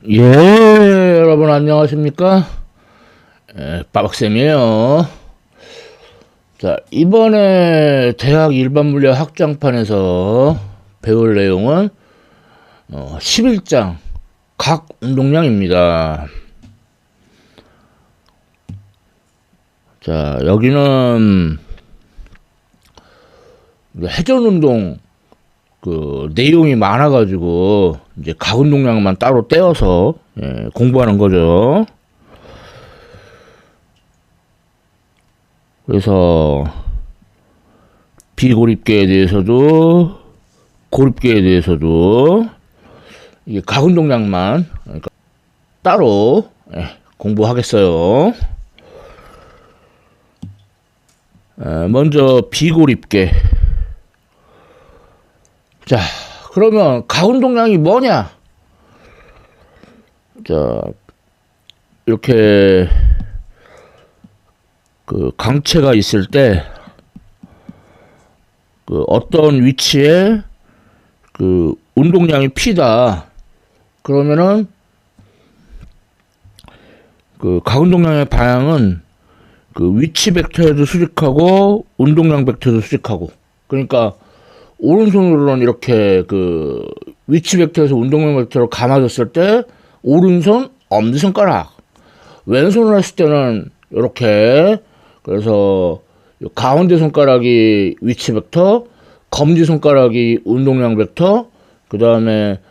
예, 여러분 안녕하십니까? 빠박쌤이에요. 자, 이번에 대학 일반 물리학 확장판에서 배울 내용은 11장 각 운동량입니다. 자, 여기는 회전 운동 내용이 많아가지고 이제 각 운동량만 따로 떼어서 공부하는 거죠. 그래서 비고립계에 대해서도 고립계에 대해서도 이게 각 운동량만 그러니까 따로 공부하겠어요. 먼저 비고립계. 자, 그러면 각 운동량이 뭐냐? 자, 이렇게 강체가 있을 때 어떤 위치에 운동량이 P다. 그러면은 각 운동량의 방향은 위치 벡터에도 수직하고 운동량 벡터에도 수직하고. 그러니까 오른손으로는 이렇게 위치 벡터에서 운동량 벡터로 감아줬을 때 오른손 엄지손가락, 왼손으로 했을 때는 이렇게, 그래서 가운데 손가락이 위치 벡터, 검지 손가락이 운동량 벡터, 그 다음에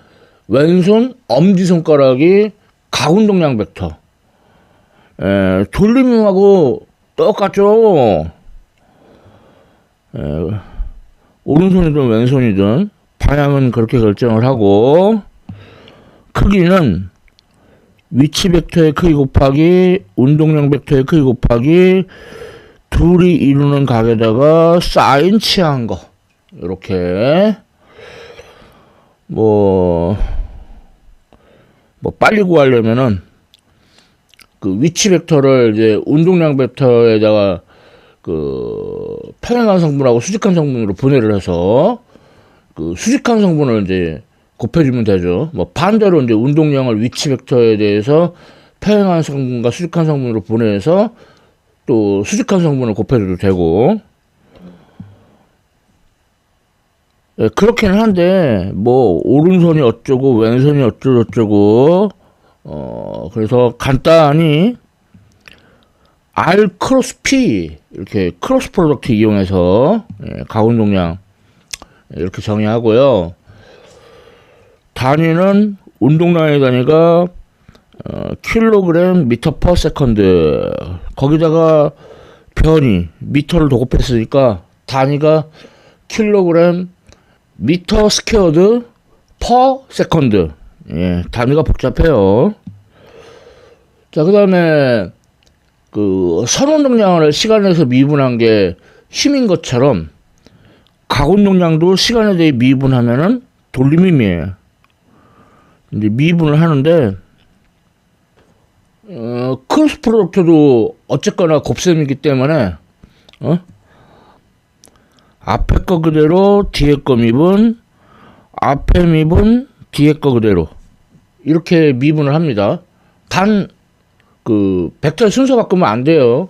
왼손 엄지 손가락이 각 운동량 벡터. 돌림하고 똑같죠. 오른손이든 왼손이든 방향은 그렇게 결정을 하고, 크기는 위치 벡터의 크기 곱하기 운동량 벡터의 크기 곱하기 둘이 이루는 각에다가 사인 취한 거. 이렇게 빨리 구하려면은 위치 벡터를 이제 운동량 벡터에다가 평행한 성분하고 수직한 성분으로 분해를 해서 수직한 성분을 이제 곱해주면 되죠. 반대로 이제 운동량을 위치 벡터에 대해서 평행한 성분과 수직한 성분으로 분해해서 또 수직한 성분을 곱해줘도 되고. 그렇게는 한데 오른손이 어쩌고 왼손이 어쩌고 그래서 간단히 R 크로스 P 이렇게 크로스 프로덕트 이용해서 각 운동량 이렇게 정의하고요. 단위는 운동량의 단위가 킬로그램 미터 퍼 세컨드. 거기다가 변이 미터를 더 곱했으니까 단위가 킬로그램 미터 스퀘어드 퍼 세컨드. 단위가 복잡해요. 자, 그 다음에 선운동량을 시간에서 미분한 게 힘인 것처럼 각 운동량도 시간에 대해 미분하면은 돌림힘이에요. 이제 미분을 하는데 크로스 프로덕트도 어쨌거나 곱셈이기 때문에 앞에 거 그대로 뒤에 거 미분, 앞에 미분 뒤에 거 그대로 이렇게 미분을 합니다. 단 벡터 순서 바꾸면 안 돼요.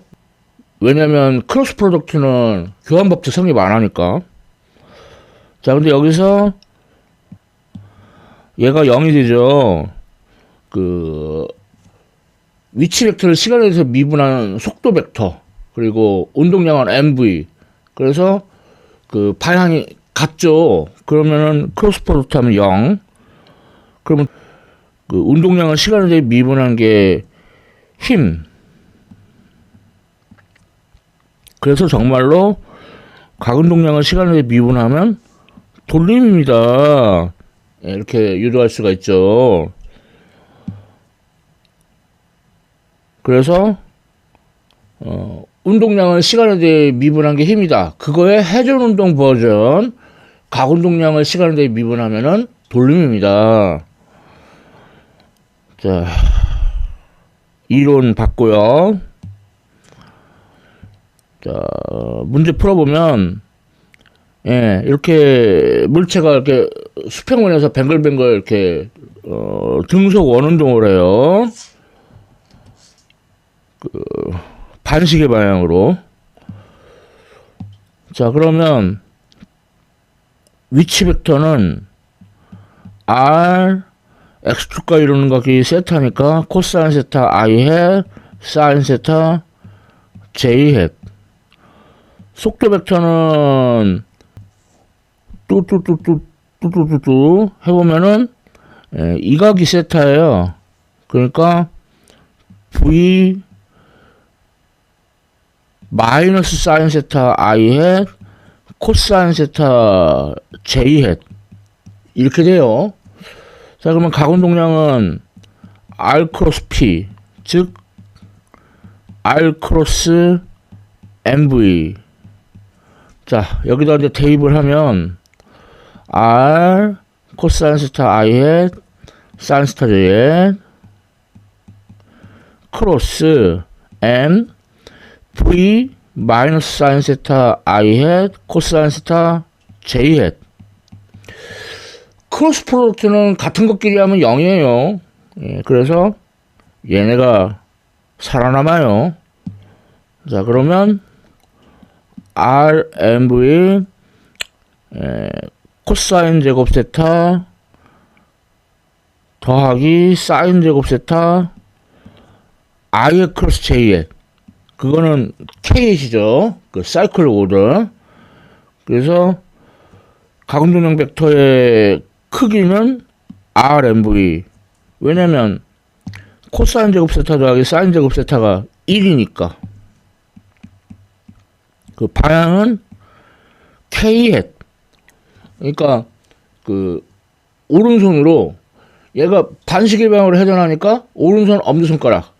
왜냐면 크로스 프로덕트는 교환법칙 성립 안 하니까. 자, 근데 여기서 얘가 0이 되죠. 위치 벡터를 시간에 대해서 미분하는 속도 벡터, 그리고 운동량은 mv. 그래서 방향이 같죠. 그러면은 크로스 프로덕트 하면 0. 그러면 운동량을 시간에 대해 미분한 게 힘. 그래서 정말로 각 운동량을 시간에 대해 미분하면 돌림입니다. 이렇게 유도할 수가 있죠. 그래서 운동량을 시간에 대해 미분한 게 힘이다. 그거의 회전 운동 버전. 각 운동량을 시간에 대해 미분하면은 돌림입니다. 자, 이론 봤고요. 자, 문제 풀어보면 이렇게 물체가 이렇게 수평원에서 뱅글뱅글 이렇게 등속 원운동을 해요. 반시계 방향으로. 자, 그러면 위치 벡터는 R x축과 이루는 각이 세타니까 코사인 세타 I hat 사인 세타 J hat. 속도 벡터는 뚜뚜뚜뚜 해보면은 이 각이 세타예요. 그러니까 V 마이너스 사인 세타 I hat 코사인 세타 J hat 이렇게 돼요. 자, 그러면 각운동량은 R 크로스 P, 즉 R 크로스 MV. 자, 여기다 이제 대입을 하면 R 코사인 세타 I hat 사인 세타 J hat 크로스 M V 마이너스 사인 세타 I hat 코사인 세타 J hat. 크로스 프로덕트는 같은 것끼리 하면 0이에요. 예, 그래서 얘네가 살아남아요. 자, 그러면 RMV 코사인 제곱 세타 더하기 사인 제곱 세타 I 크로스 J 그거는 K이죠. 그 사이클 오더. 그래서 각운동량 벡터의 크기는 RMV. 왜냐면 코사인 제곱 세타 더하기 사인 제곱 세타가 1이니까. 그 방향은 K hat. 그러니까 그 오른손으로 얘가 반시계 방향으로 회전하니까 오른손 엄지손가락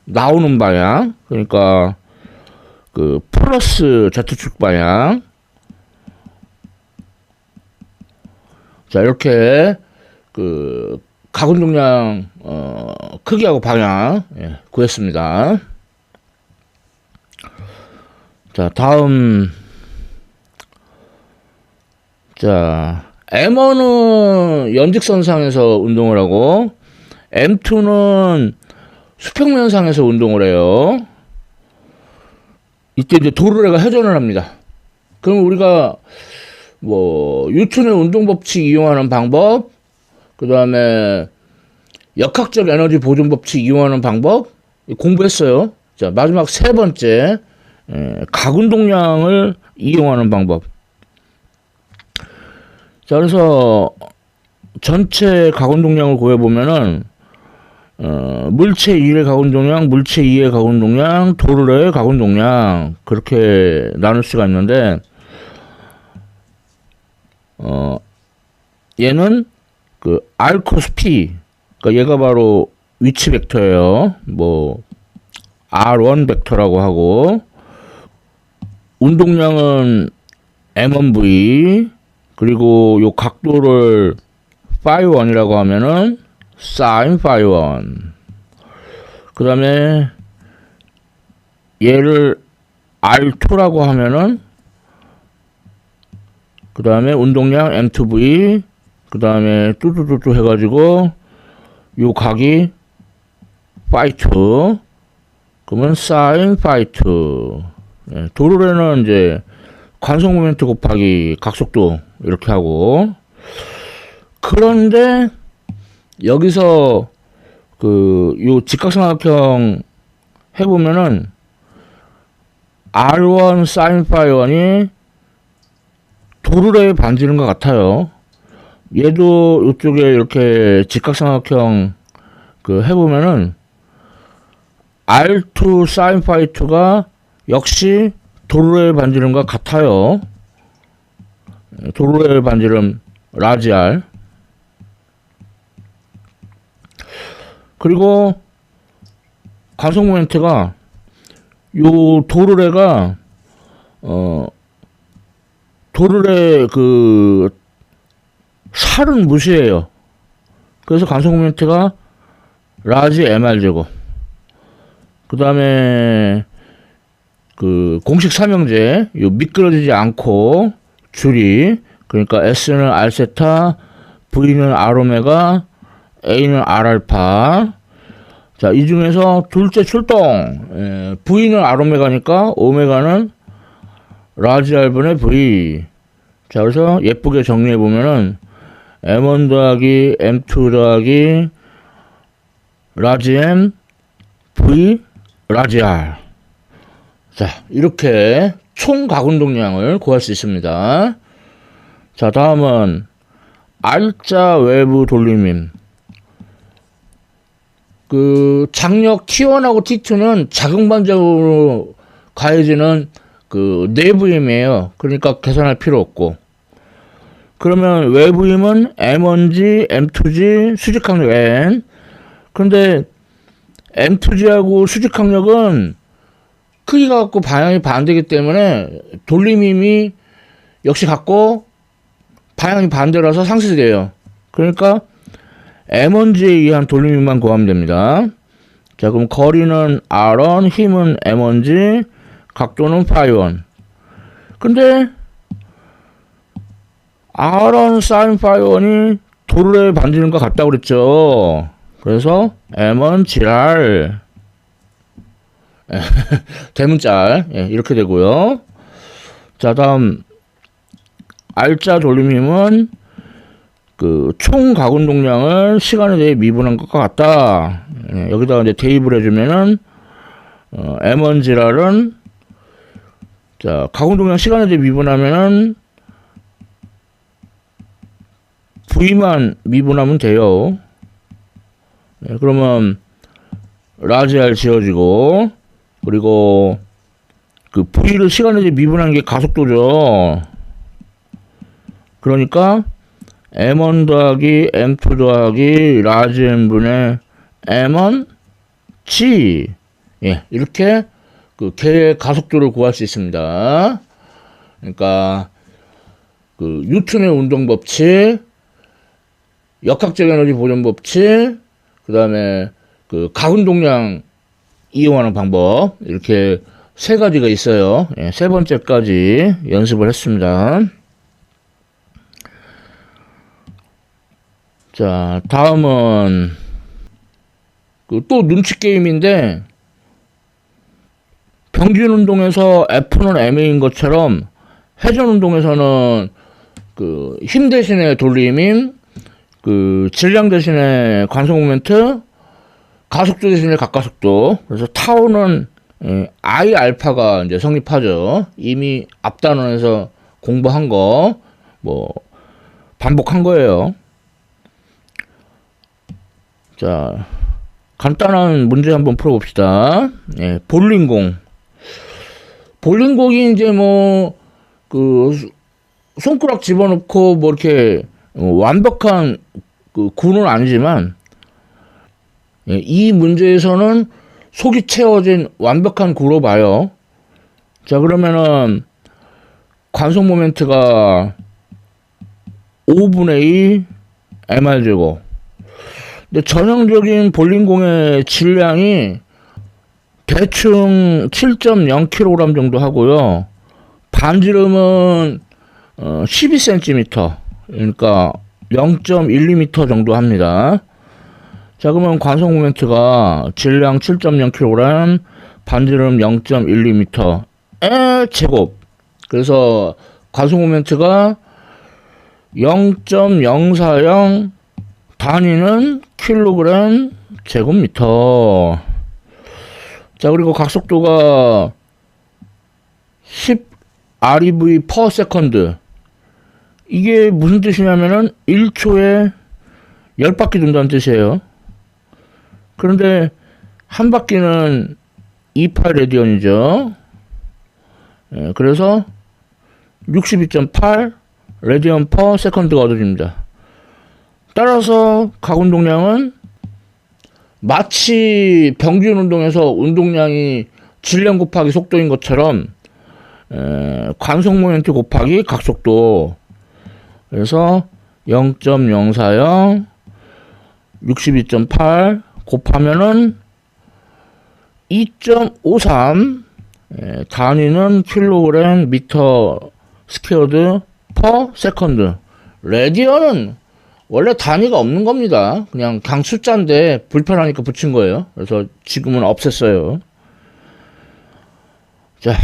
나오는 방향. 그러니까 그 플러스 Z축 방향. 자, 이렇게 그 각운동량 크기하고 방향 구했습니다. 자, 다음. 자, M1은 연직선상에서 운동을 하고 M2는 수평면상에서 운동을 해요. 이때 이제 도르래가 회전을 합니다. 그럼 우리가 뭐 뉴턴의 운동 법칙 이용하는 방법, 그 다음에 역학적 에너지 보존 법칙 이용하는 방법 공부했어요. 자, 마지막 세 번째 각운동량을 이용하는 방법. 자, 그래서 전체 각운동량을 구해보면은 물체 1의 각운동량, 물체 2의 각운동량, 도르래의 각운동량 그렇게 나눌 수가 있는데 얘는 그 R 코스 P, 그러니까 얘가 바로 위치 벡터예요. 뭐 R1 벡터라고 하고 운동량은 M1V, 그리고 요 각도를 phi1이라고 하면은 sin phi1. 그 다음에 얘를 R2라고 하면은 그 다음에 운동량 M2V, 그 다음에 뚜뚜뚜뚜 해가지고 요 각이 phi2, 그러면 sin phi2. 도르래는 이제 관성 모멘트 곱하기 각속도 이렇게 하고. 그런데 여기서 그 요 직각삼각형 해보면은 R1 sin phi1이 도르래에 반지는 것 같아요. 얘도 이쪽에 이렇게 직각삼각형 그 해보면은 R2 sin phi2가 역시 도르래에 반지는 것 같아요. 도르래에 반지름 라지 R. 그리고 관성 모멘트가 요 도르래가 도르래 그 살은 무시해요. 그래서 관성 모멘트가 라지 MR 제곱. 그 다음에 그 공식 삼형제 요 미끄러지지 않고 줄이, 그러니까 S는 R 세타, V는 R 오메가, A는 R알파. 자, 이 중에서 둘째 출동. V는 R오메가니까 오메가는 라지 R분의 V. 자, 그래서 예쁘게 정리해보면은 M1 더하기 M2 더하기 라지 M V 라지 R. 자, 이렇게 총 가운동량을 구할 수 있습니다. 자, 다음은 R자 외부 돌림임. 그 장력 T1하고 T2는 자극반작으로 가해지는 그 내부임이에요. 그러니까 계산할 필요 없고. 그러면 외부임은 M1G, M2G, 수직항력 N. 근데 M2G하고 수직항력은 크기가 같고 방향이 반대이기 때문에 돌림임이 역시 같고 방향이 반대라서 상쇄돼요. 그러니까 M1G에 의한 돌림임만 구하면 됩니다. 자, 그럼 거리는 R1, 힘은 M1G, 각도는 phi1. 근데 R1 sin phi1이 돌에 반지는 것 같다고 그랬죠. 그래서 M1GR 대문짤 이렇게 되고요. 자, 다음 R자 돌림힘은 그 총 가운동량을 시간에 대해 미분한 것과 같다. 여기다가 이제 대입을 해주면은 M1GR은 자, 가운동량 시간에 대해 미분하면은 V만 미분하면 돼요. 그러면 라지 R 지워지고, 그리고 그 V를 시간에 대해 미분하는 게 가속도죠. 그러니까 M1 더하기 M2 더하기 라지 M분의 M1 G. 예, 이렇게 그 개의 가속도를 구할 수 있습니다. 그러니까 그 뉴턴의 운동 법칙, 역학적 에너지 보존 법칙, 그 다음에 그 가운동량 이용하는 방법, 이렇게 세 가지가 있어요. 예, 세 번째까지 연습을 했습니다. 자, 다음은 그 또 눈치 게임인데, 평균 운동에서 F는 Ma인 것처럼 회전 운동에서는 그 힘 대신에 돌림임, 그 질량 대신에 관성 모멘트, 가속도 대신에 각가속도. 그래서 타우는 I 알파가 이제 성립하죠. 이미 앞 단원에서 공부한 거 뭐 반복한 거예요. 자, 간단한 문제 한번 풀어봅시다. 예, 볼링공이 이제 뭐 그 손가락 집어넣고 뭐 이렇게 완벽한 그 구는 아니지만, 예, 이 문제에서는 속이 채워진 완벽한 구로 봐요. 자, 그러면은 관성 모멘트가 5분의 2 mr 제곱. 근데 전형적인 볼링공의 질량이 대충 7.0kg 정도 하고요. 반지름은 12cm, 그러니까 0.12m 정도 합니다. 자, 그러면 관성 모멘트가 질량 7.0kg, 반지름 0.12m의 제곱. 그래서 관성 모멘트가 0.040, 단위는 킬로그램 제곱미터. 자, 그리고 각속도가 10 REV per second. 이게 무슨 뜻이냐면은 1초에 10바퀴 돈다는 뜻이에요. 그런데 한 바퀴는 28 레디언이죠. 예, 그래서 62.8 레디언 per second가 얻어집니다. 따라서 가운동량은 마치 평균 운동에서 운동량이 질량 곱하기 속도인 것처럼 관성 모멘트 곱하기 각속도. 그래서 0.040 62.8 곱하면은 2.53, 단위는 킬로그램 미터 스퀘어드 퍼 세컨드. 레디언은 원래 단위가 없는 겁니다. 그냥 숫자인데 불편하니까 붙인 거예요. 그래서 지금은 없앴어요. 자,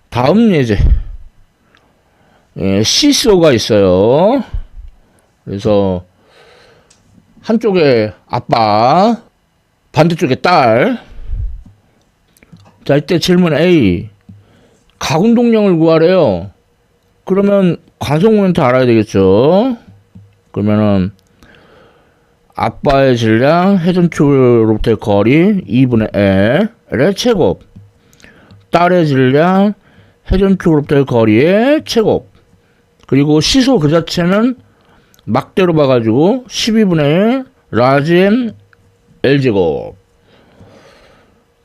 다음 예제. 시소가 있어요. 그래서 한쪽에 아빠, 반대쪽에 딸. 자, 이때 질문 A. 가운동량을 구하래요. 그러면 관성 모멘트 알아야 되겠죠. 그러면은 아빠의 질량 회전축으로부터의 거리 2분의 L의 제곱, 딸의 질량 회전축으로부터의 거리의 제곱, 그리고 시소 그 자체는 막대로 봐가지고 12분의 1 라지 M L제곱.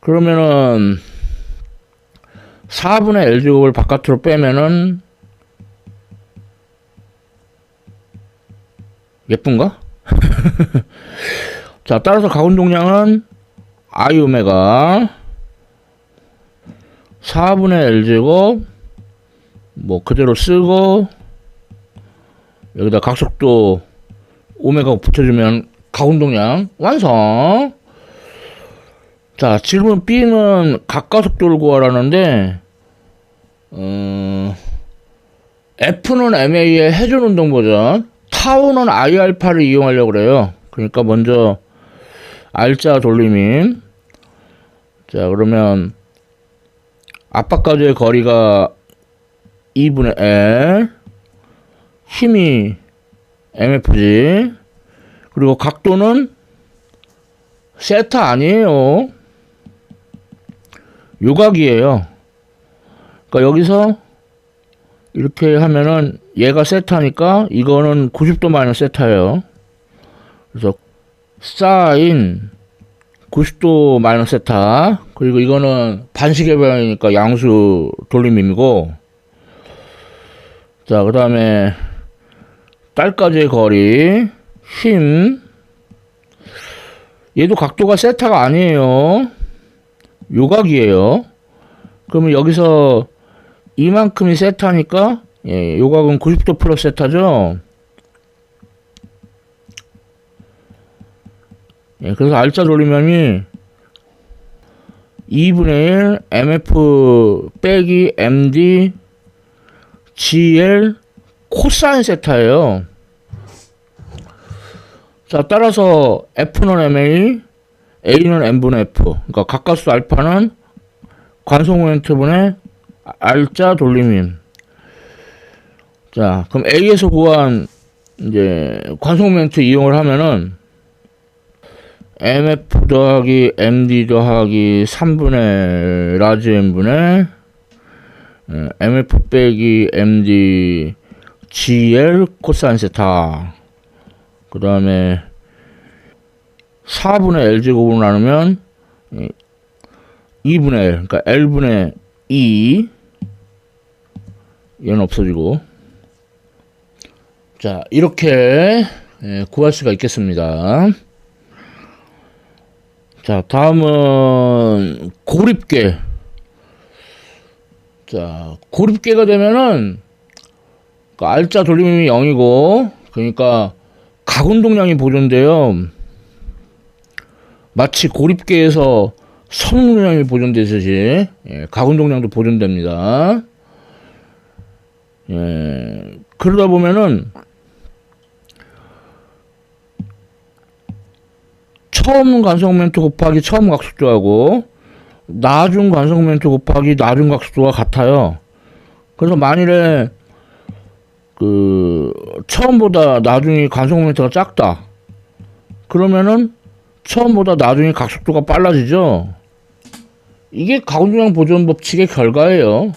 그러면은 4분의 L제곱을 바깥으로 빼면은 예쁜가? 자, 따라서 가운동량은 I 오메가 4분의 L제곱 뭐 그대로 쓰고 여기다 각속도 오메가 붙여주면 가운동량 완성. 자, 질문 B는 각가속도를 구하라는데 F는 MA의 회전운동 버전, 타우는 I알파를 이용하려고 그래요. 그러니까 먼저 R자 돌림인. 자, 그러면 앞바까지의 거리가 2분의 L, 힘이 MFG, 그리고 각도는 세타 아니에요. 요각이에요. 그러니까 여기서 이렇게 하면은 얘가 세타니까 이거는 90도 마이너스 세타예요. 그래서 사인 90도 마이너스 세타, 그리고 이거는 반시계 방향이니까 양수 돌림임이고, 자, 그 다음에 딸까지의 거리 힘, 얘도 각도가 세타가 아니에요. 요각이에요. 그러면 여기서 이만큼이 세타니까 요각은 90도 플러스 세타죠. 그래서 R자 돌리면이 2분의 1 MF 빼기 MD GL 코사인 세타예요. 자, 따라서 F는 MA, A는 N분의 F. 그러니까 각각수 알파는 관성 모멘트분의 R자 돌림임. 자, 그럼 A에서 구한 이제 관성 모멘트 이용을 하면은 MF 더하기 MD 더하기 3분의 라지 M분의 MF 빼기 MD GL 코사인 세타. 그 다음에 4분의 L제곱으로 나누면 2분의 L, 그러니까 L분의 2. 얘는 없어지고. 자, 이렇게 구할 수가 있겠습니다. 자, 다음은 고립계. 자, 고립계가 되면은 R자 돌림이 0이고, 그러니까 각운동량이 보존돼요. 마치 고립계에서 선운동량이 보존되듯이 각운동량도 보존됩니다. 그러다 보면은 처음 관성 모멘트 곱하기 처음 각속도하고 나중 관성 모멘트 곱하기 나중 각속도가 같아요. 그래서 만일에 처음보다 나중이 관성 모멘트가 작다, 그러면은 처음보다 나중이 각속도가 빨라지죠. 이게 각운동량 보존 법칙의 결과예요.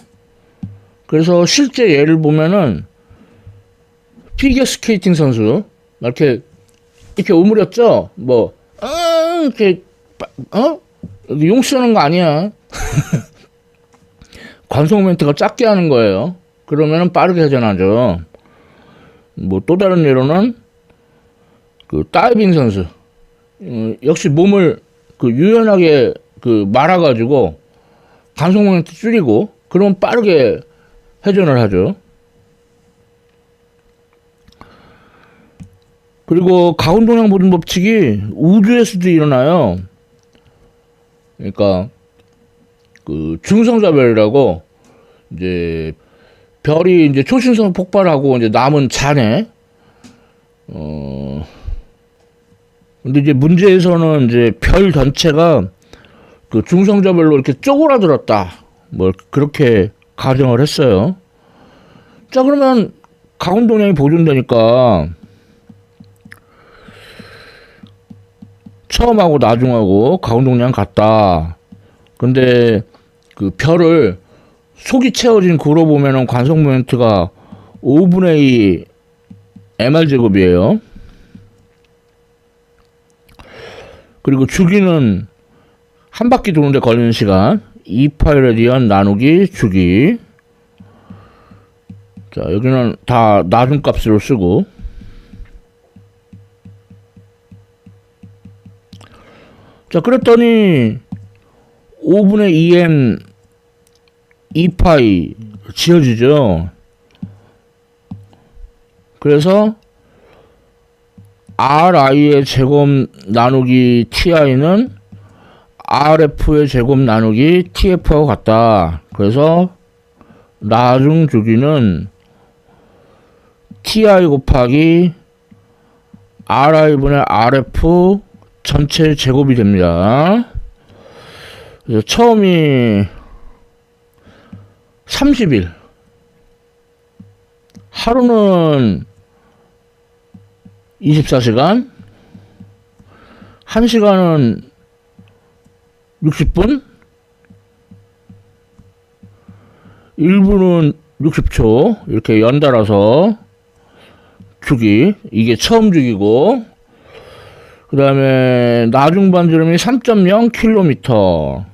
그래서 실제 예를 보면은 피겨 스케이팅 선수 이렇게 오므렸죠. 이렇게 용 쓰는 거 아니야. 관성 모멘트가 작게 하는 거예요. 그러면은 빠르게 회전하죠. 또 다른 예로는 다이빙 선수 역시 몸을 유연하게 말아가지고 관성 모멘트 줄이고 그러면 빠르게 회전을 하죠. 그리고 가운동량 보존 법칙이 우주에서도 일어나요. 그러니까 그 중성자별이라고 이제 별이 이제 초신성 폭발하고 이제 남은 잔해. 근데 이제 문제에서는 이제 별 전체가 그 중성자별로 이렇게 쪼그라들었다. 뭐 그렇게 가정을 했어요. 자, 그러면 가운동량이 보존되니까 처음하고 나중하고 가운동량 같다. 근데 그 별을 속이 채워진 구로 보면은 관성 모멘트가 5분의 2 mr 제곱이에요. 그리고 주기는 한 바퀴 도는데 걸리는 시간 2파이 레디안 나누기 주기. 자, 여기는 다 나중값으로 쓰고. 자, 그랬더니 5분의 2m 2파이 지어지죠. 그래서 ri의 제곱 나누기 ti는 rf의 제곱 나누기 tf하고 같다. 그래서 나중 주기는 ti 곱하기 ri분의 rf 전체 제곱이 됩니다. 그래서 처음이 30일. 하루는 24시간. 1시간은 60분. 1분은 60초. 이렇게 연달아서 주기. 이게 처음 주기고. 그 다음에 나중 반지름이 3.0km.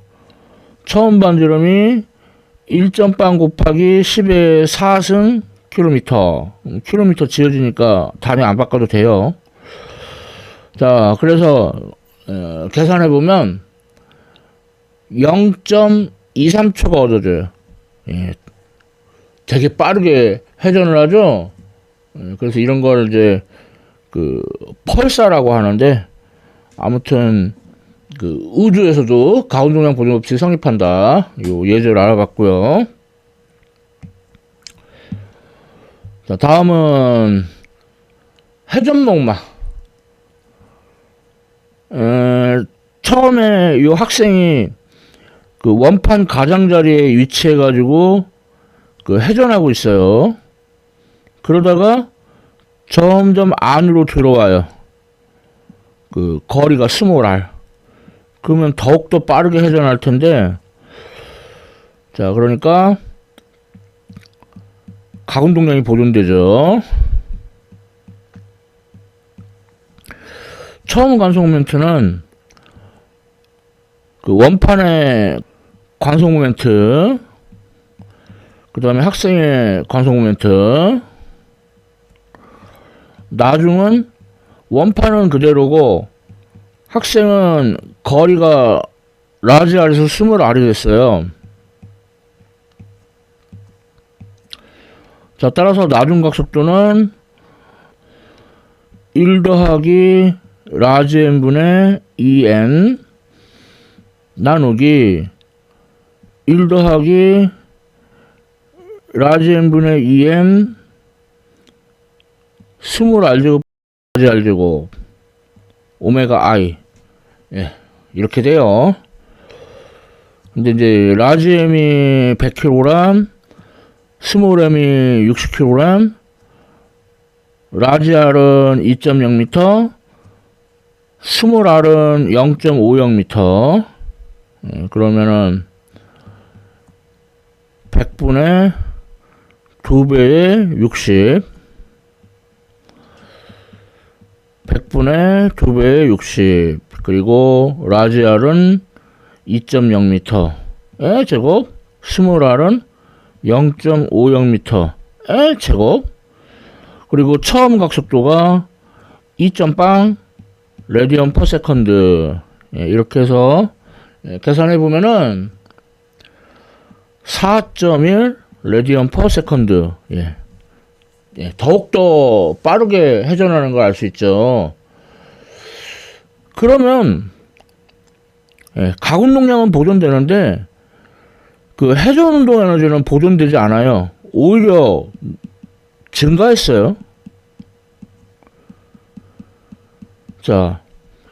처음 반지름이 1.8 곱하기 10의 4승 킬로미터. 킬로미터 지어지니까 단위 안 바꿔도 돼요. 자, 그래서 계산해보면 0.23초가 얻어져요. 예, 되게 빠르게 회전을 하죠. 그래서 이런 걸 이제 그 펄사라고 하는데, 아무튼 그 우주에서도 가운동량 보존 법칙이 성립한다. 요 예제를 알아봤고요. 자, 다음은 회전목마. 처음에 요 학생이 그 원판 가장자리에 위치해 가지고 그 회전하고 있어요. 그러다가 점점 안으로 들어와요. 그 거리가 스몰 r. 그러면 더욱더 빠르게 회전할 텐데, 자, 그러니까 가운동량이 보존되죠. 처음 관성 모멘트는 그 원판의 관성 모멘트, 그 다음에 학생의 관성 모멘트, 나중은 원판은 그대로고 학생은 거리가 라지 R에서 스몰 R이 됐어요. 자, 따라서 나중각 속도는 1 더하기 라지 n분의 2n 나누기 1 더하기 라지 n분의 2n 스몰 R제곱 라지 R제곱 오메가 I. 예, 이렇게 돼요. 근데 이제 라지 M이 100kg, 스몰 M이 60kg, 라지 R은 2.0m, 스몰 R은 0.50m. 예, 그러면은 100분의 2배의 60, 100분의 2배의 60, 그리고 라지 R은 2.0m의 제곱, 스몰 R은 0.50m의 제곱, 그리고 처음 각속도가 2.0 레디언 퍼 세컨드. 예, 이렇게 해서 계산해 보면은 4.1 레디언 퍼 세컨드. 예, 더욱더 빠르게 회전하는 걸 알 수 있죠. 그러면 가운동량은 보존되는데 그 회전운동 에너지는 보존되지 않아요. 오히려 증가했어요. 자,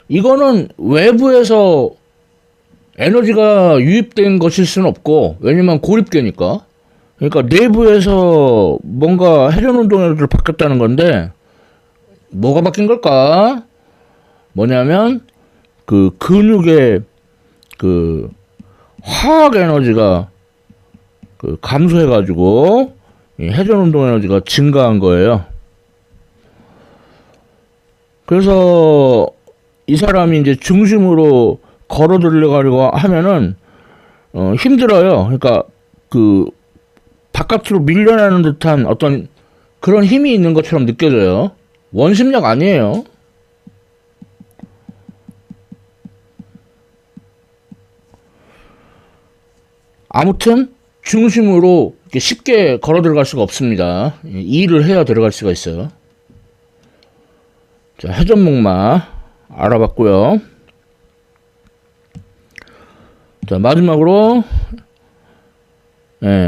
이거는 외부에서 에너지가 유입된 것일 수는 없고, 왜냐면 고립되니까. 그러니까 내부에서 뭔가 회전운동 에너지를 바뀌었다는 건데, 뭐가 바뀐 걸까? 뭐냐면 그 근육의 그 화학 에너지가 그 감소해가지고 회전운동 에너지가 증가한 거예요. 그래서 이 사람이 이제 중심으로 걸어 들려가려고 하면은 힘들어요. 그러니까 그 바깥으로 밀려나는 듯한 어떤 그런 힘이 있는 것처럼 느껴져요. 원심력 아니에요. 아무튼 중심으로 이렇게 쉽게 걸어 들어갈 수가 없습니다. 일을 해야 들어갈 수가 있어요. 자, 회전목마 알아봤고요. 자, 마지막으로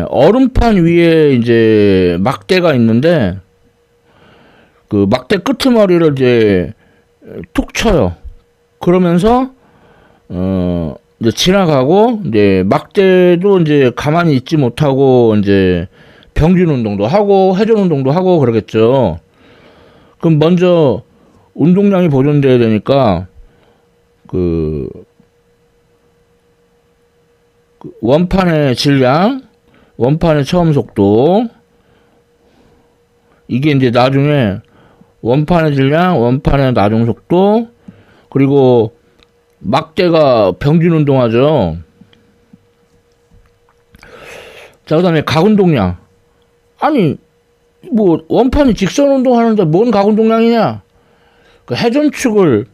얼음판 위에 이제 막대가 있는데 그 막대 끄트머리를 이제 툭 쳐요. 그러면서 이제 지나가고 이제 막대도 이제 가만히 있지 못하고 이제 병진 운동도 하고 회전 운동도 하고 그러겠죠. 그럼 먼저 운동량이 보존돼야 되니까 그 원판의 질량, 원판의 처음 속도, 이게 이제 나중에 원판의 질량, 원판의 나중 속도, 그리고 막대가 병진 운동하죠. 자, 그 다음에 가운동량. 아니, 뭐, 원판이 직선 운동하는데 뭔 가운동량이냐? 그 회전축을,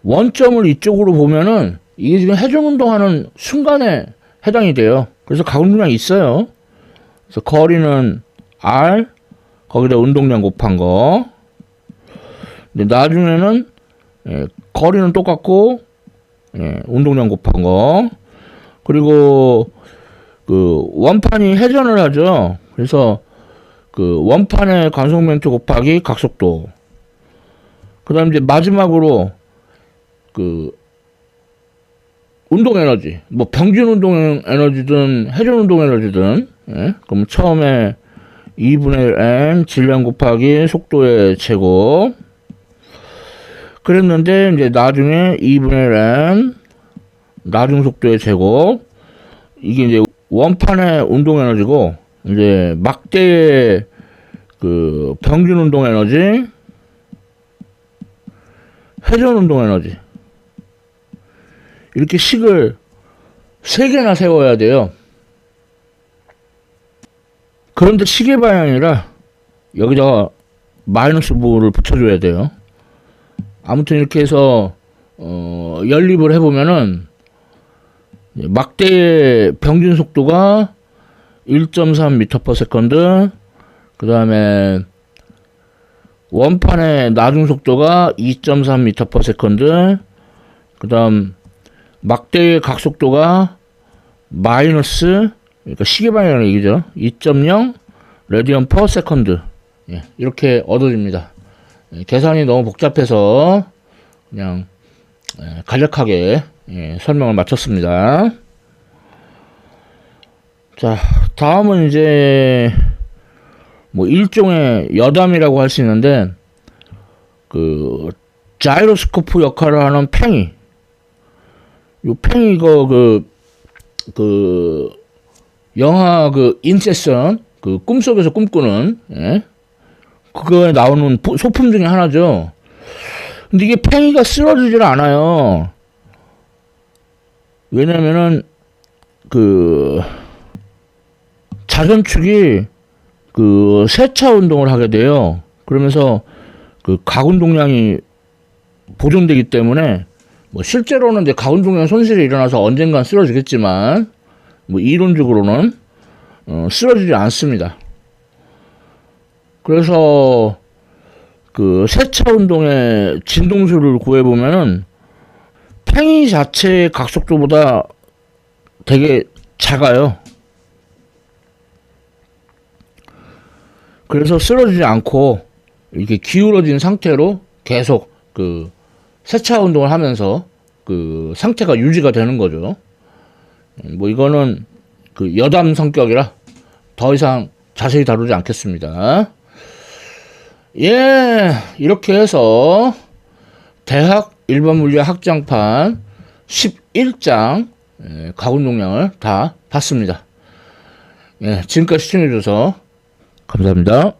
원점을 이쪽으로 보면은, 이게 지금 회전 운동하는 순간에 해당이 돼요. 그래서 가운동량이 있어요. 그래서 거리는 R, 거기다 운동량 곱한 거. 근데 나중에는 거리는 똑같고 운동량 곱한 거. 그리고 그 원판이 회전을 하죠. 그래서 그 원판의 관속멘트 곱하기 각속도. 그다음 이제 마지막으로 그 운동 에너지, 뭐 병진 운동 에너지든 회전 운동 에너지든, 그럼 처음에 2분의 1 n 질량 곱하기 속도의 제곱. 그랬는데 이제 나중에 2분의 1 n 나중 속도의 제곱. 이게 이제 원판의 운동 에너지고 이제 막대의 그 병진 운동 에너지, 회전 운동 에너지. 이렇게 식을 3개나 세워야 돼요. 그런데 시계 방향이라 여기다가 마이너스 부호를 붙여줘야 돼요. 아무튼 이렇게 해서 연립을 해보면은 막대의 병진 속도가 1.3m/s, 그 다음에 원판의 나중 속도가 2.3m/s, 그 다음 막대의 각속도가 마이너스, 그러니까 시계 방향의 얘기죠. 2.0 레디언 퍼 세컨드. 이렇게 얻어집니다. 계산이 너무 복잡해서 그냥 간략하게 설명을 마쳤습니다. 자, 다음은 이제 뭐 일종의 여담이라고 할 수 있는데 그 자이로스코프 역할을 하는 팽이. 요 팽이 이거 그 영화 그 인셉션, 그 꿈속에서 꿈꾸는, 그거에 나오는 소품 중에 하나죠. 근데 이게 팽이가 쓰러지질 않아요. 왜냐면은 그 자전축이 그 세차 운동을 하게 돼요. 그러면서 그 가운동량이 보존되기 때문에 뭐 실제로는 이제 가운동량 손실이 일어나서 언젠간 쓰러지겠지만 뭐 이론적으로는 쓰러지지 않습니다. 그래서 그 세차 운동의 진동수를 구해보면은 팽이 자체의 각속도보다 되게 작아요. 그래서 쓰러지지 않고 이렇게 기울어진 상태로 계속 그 세차 운동을 하면서 그 상태가 유지가 되는 거죠. 뭐 이거는 그 여담 성격이라 더 이상 자세히 다루지 않겠습니다. 예, 이렇게 해서 대학 일반 물리학 학장판 11장 가군 용량을 다 봤습니다. 예, 지금까지 시청해주셔서 감사합니다.